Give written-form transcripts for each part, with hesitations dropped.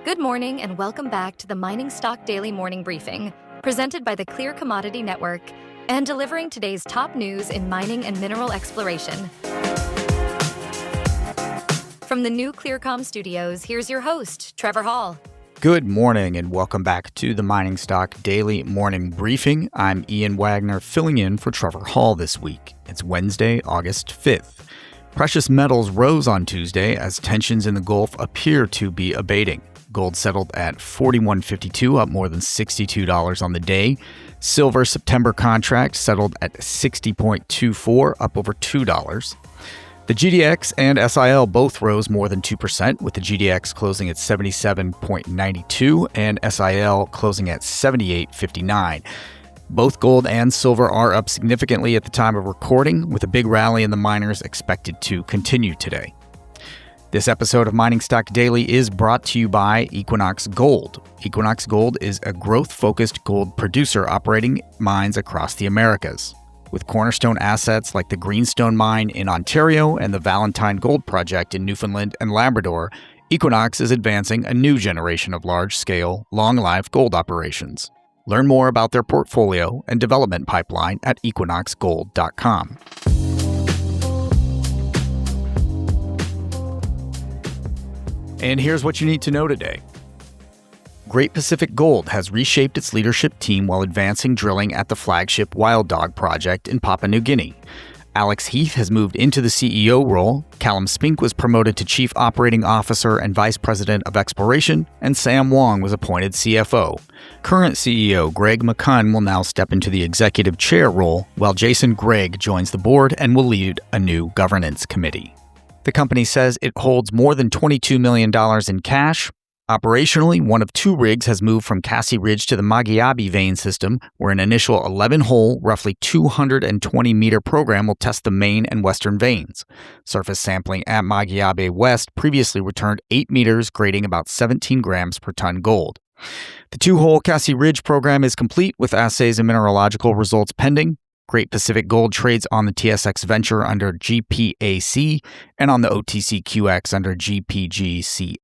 Good morning and welcome back to the Mining Stock Daily Morning Briefing, presented by the Clear Commodity Network and delivering today's top news in mining and mineral exploration. From the new ClearCom studios, here's your host, Trevor Hall. Good morning and welcome back to the Mining Stock Daily Morning Briefing. I'm Ian Wagner filling in for Trevor Hall this week. It's Wednesday, August 5th. Precious metals rose on Tuesday as tensions in the Gulf appear to be abating. Gold settled at $41.52, up more than $62 on the day. Silver September contract settled at $60.24, up over $2. The GDX and SIL both rose more than 2%, with the GDX closing at 77.92 and SIL closing at 78.59. Both gold and silver are up significantly at the time of recording, with a big rally in the miners expected to continue today. This episode of Mining Stock Daily is brought to you by Equinox Gold. Equinox Gold is a growth-focused gold producer operating mines across the Americas. With cornerstone assets like the Greenstone Mine in Ontario and the Valentine Gold Project in Newfoundland and Labrador, Equinox is advancing a new generation of large-scale, long-life gold operations. Learn more about their portfolio and development pipeline at equinoxgold.com. And here's what you need to know today. Great Pacific Gold has reshaped its leadership team while advancing drilling at the flagship Wild Dog project in Papua New Guinea. Alex Heath has moved into the CEO role, Callum Spink was promoted to Chief Operating Officer and Vice President of Exploration, and Sam Wong was appointed CFO. Current CEO Greg McCunn will now step into the Executive Chair role, while Jason Gregg joins the board and will lead a new governance committee. The company says it holds more than $22 million in cash. Operationally, one of two rigs has moved from Cassie Ridge to the Magiabi vein system, where an initial 11-hole, roughly 220-meter program will test the main and western veins. Surface sampling at Magiabi West previously returned 8 meters, grading about 17 grams per ton gold. The 2-hole Cassie Ridge program is complete, with assays and mineralogical results pending. Great Pacific Gold trades on the TSX Venture under GPAC and on the OTCQX under GPGCF.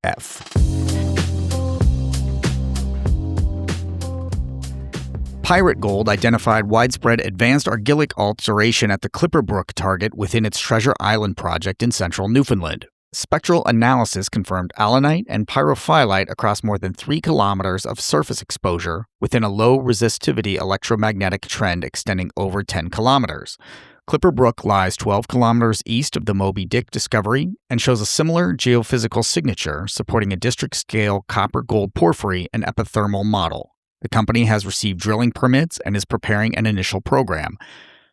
Pirate Gold identified widespread advanced argillic alteration at the Clipper Brook target within its Treasure Island project in central Newfoundland. Spectral analysis confirmed allanite and pyrophyllite across more than 3 kilometers of surface exposure within a low resistivity electromagnetic trend extending over 10 kilometers. Clipper Brook lies 12 kilometers east of the Moby Dick discovery and shows a similar geophysical signature supporting a district-scale copper-gold porphyry and epithermal model. The company has received drilling permits and is preparing an initial program.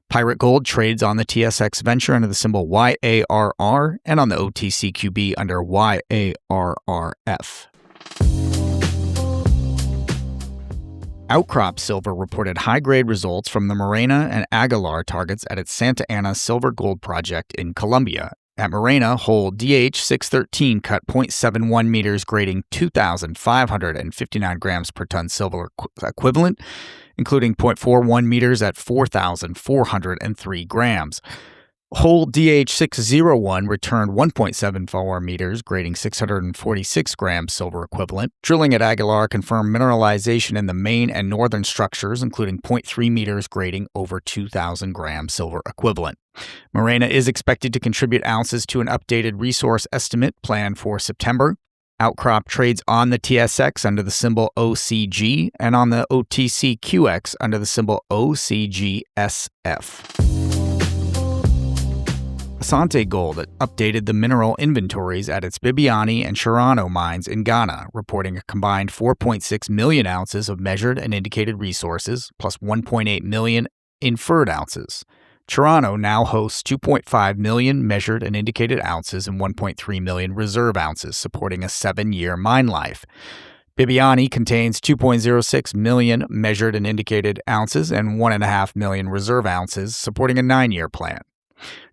Pirate Gold trades on the TSX Venture under the symbol YARR and on the OTCQB under YARRF. Outcrop Silver reported high-grade results from the Morena and Aguilar targets at its Santa Ana Silver Gold Project in Colombia. At Morena, hole DH613 cut 0.71 meters, grading 2,559 grams per ton silver equivalent, including 0.41 meters at 4,403 grams. Hole DH601 returned 1.74 meters, grading 646 grams silver equivalent. Drilling at Aguilar confirmed mineralization in the main and northern structures, including 0.3 meters, grading over 2,000 grams silver equivalent. Morena is expected to contribute ounces to an updated resource estimate planned for September. Outcrop trades on the TSX under the symbol OCG and on the OTCQX under the symbol OCGSF. Asante Gold updated the mineral inventories at its Bibiani and Chirano mines in Ghana, reporting a combined 4.6 million ounces of measured and indicated resources, plus 1.8 million inferred ounces. Chirano now hosts 2.5 million measured and indicated ounces and 1.3 million reserve ounces, supporting a 7-year mine life. Bibiani contains 2.06 million measured and indicated ounces and 1.5 million reserve ounces, supporting a 9-year plan.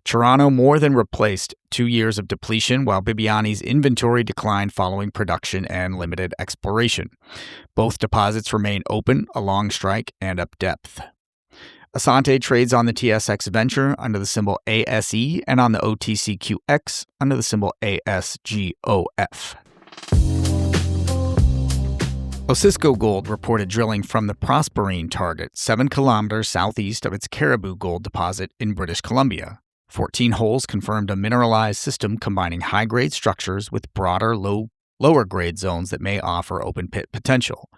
Chirano more than replaced 2 years of depletion, while Bibiani's inventory declined following production and limited exploration. Both deposits remain open, along strike, and up depth. Asante trades on the TSX Venture under the symbol ASE and on the OTCQX under the symbol ASGOF. Osisko Gold reported drilling from the Proserpine target 7 kilometers southeast of its Cariboo Gold deposit in British Columbia. 14 holes confirmed a mineralized system combining high-grade structures with broader, lower-grade zones that may offer open-pit potential.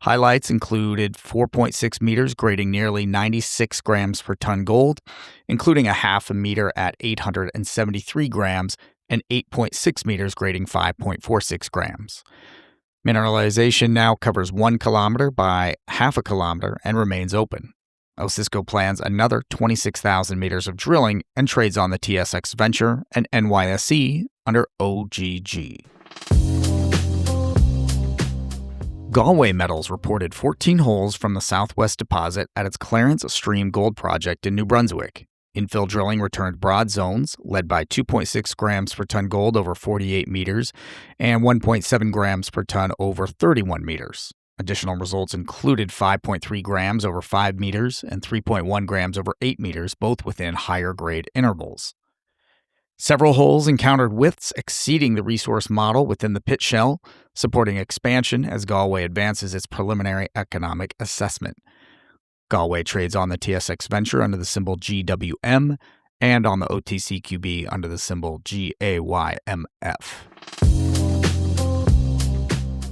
Highlights included 4.6 meters grading nearly 96 grams per ton gold, including a half a meter at 873 grams and 8.6 meters grading 5.46 grams. Mineralization now covers 1 kilometer by half a kilometer and remains open. Osisko plans another 26,000 meters of drilling and trades on the TSX Venture and NYSE under OGG. Galway Metals reported 14 holes from the southwest deposit at its Clarence Stream Gold Project in New Brunswick. Infill drilling returned broad zones, led by 2.6 grams per ton gold over 48 meters and 1.7 grams per ton over 31 meters. Additional results included 5.3 grams over 5 meters and 3.1 grams over 8 meters, both within higher grade intervals. Several holes encountered widths exceeding the resource model within the pit shell, supporting expansion as Galway advances its preliminary economic assessment. Galway trades on the TSX Venture under the symbol GWM and on the OTCQB under the symbol GAYMF.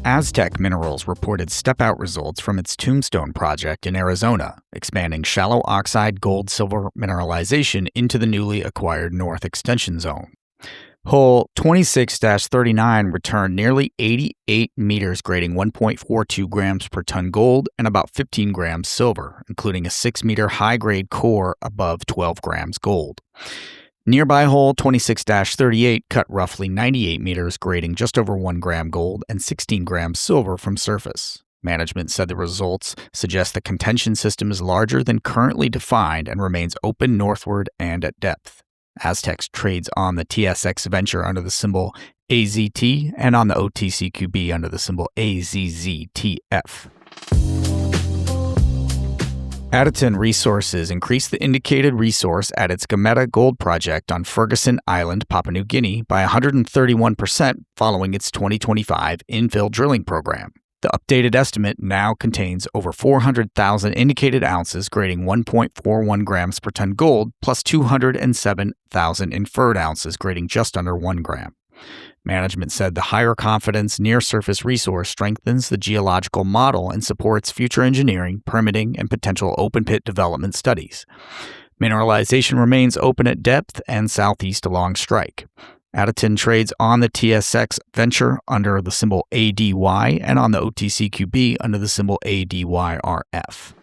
Aztec Minerals reported step-out results from its Tombstone Project in Arizona, expanding shallow oxide gold-silver mineralization into the newly acquired North Extension Zone. Hole 26-39 returned nearly 88 meters grading 1.42 grams per ton gold and about 15 grams silver, including a 6-meter high-grade core above 12 grams gold. Nearby hole 26-38 cut roughly 98 meters grading just over 1 gram gold and 16 grams silver from surface. Management said the results suggest the contention system is larger than currently defined and remains open northward and at depth. Aztec trades on the TSX Venture under the symbol AZT and on the OTCQB under the symbol AZZTF. Adyton Resources increased the indicated resource at its Gameta Gold Project on Fergusson Island, Papua New Guinea by 131% following its 2025 infill drilling program. The updated estimate now contains over 400,000 indicated ounces grading 1.41 grams per ton gold plus 207,000 inferred ounces grading just under 1 gram. Management said the higher confidence near-surface resource strengthens the geological model and supports future engineering, permitting, and potential open-pit development studies. Mineralization remains open at depth and southeast along strike. Adyton trades on the TSX Venture under the symbol ADY and on the OTCQB under the symbol ADYRF.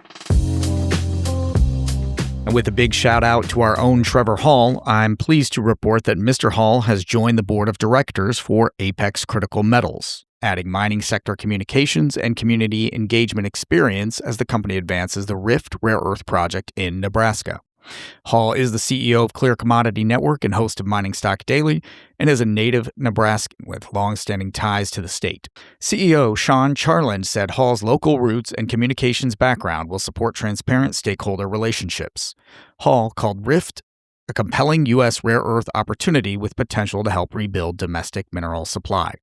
And with a big shout out to our own Trevor Hall, I'm pleased to report that Mr. Hall has joined the board of directors for Apex Critical Metals, adding mining sector communications and community engagement experience as the company advances the Rift rare earth project in Nebraska. Hall is the CEO of Clear Commodity Network and host of Mining Stock Daily, and is a native Nebraskan with long-standing ties to the state. CEO Sean Charland said Hall's local roots and communications background will support transparent stakeholder relationships. Hall called Rift a compelling U.S. rare earth opportunity with potential to help rebuild domestic mineral supply.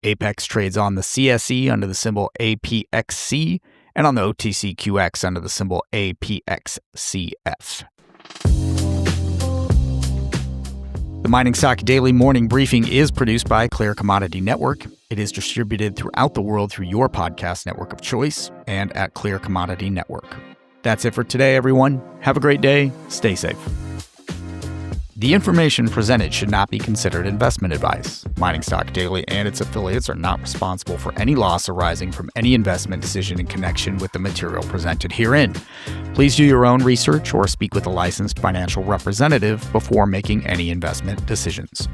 Apex trades on the CSE under the symbol APXC and on the OTCQX under the symbol APXCF. The Mining Stock Daily Morning Briefing is produced by Clear Commodity Network. It is distributed throughout the world through your podcast network of choice and at Clear Commodity Network. That's it for today, everyone. Have a great day. Stay safe. The information presented should not be considered investment advice. Mining Stock Daily and its affiliates are not responsible for any loss arising from any investment decision in connection with the material presented herein. Please do your own research or speak with a licensed financial representative before making any investment decisions.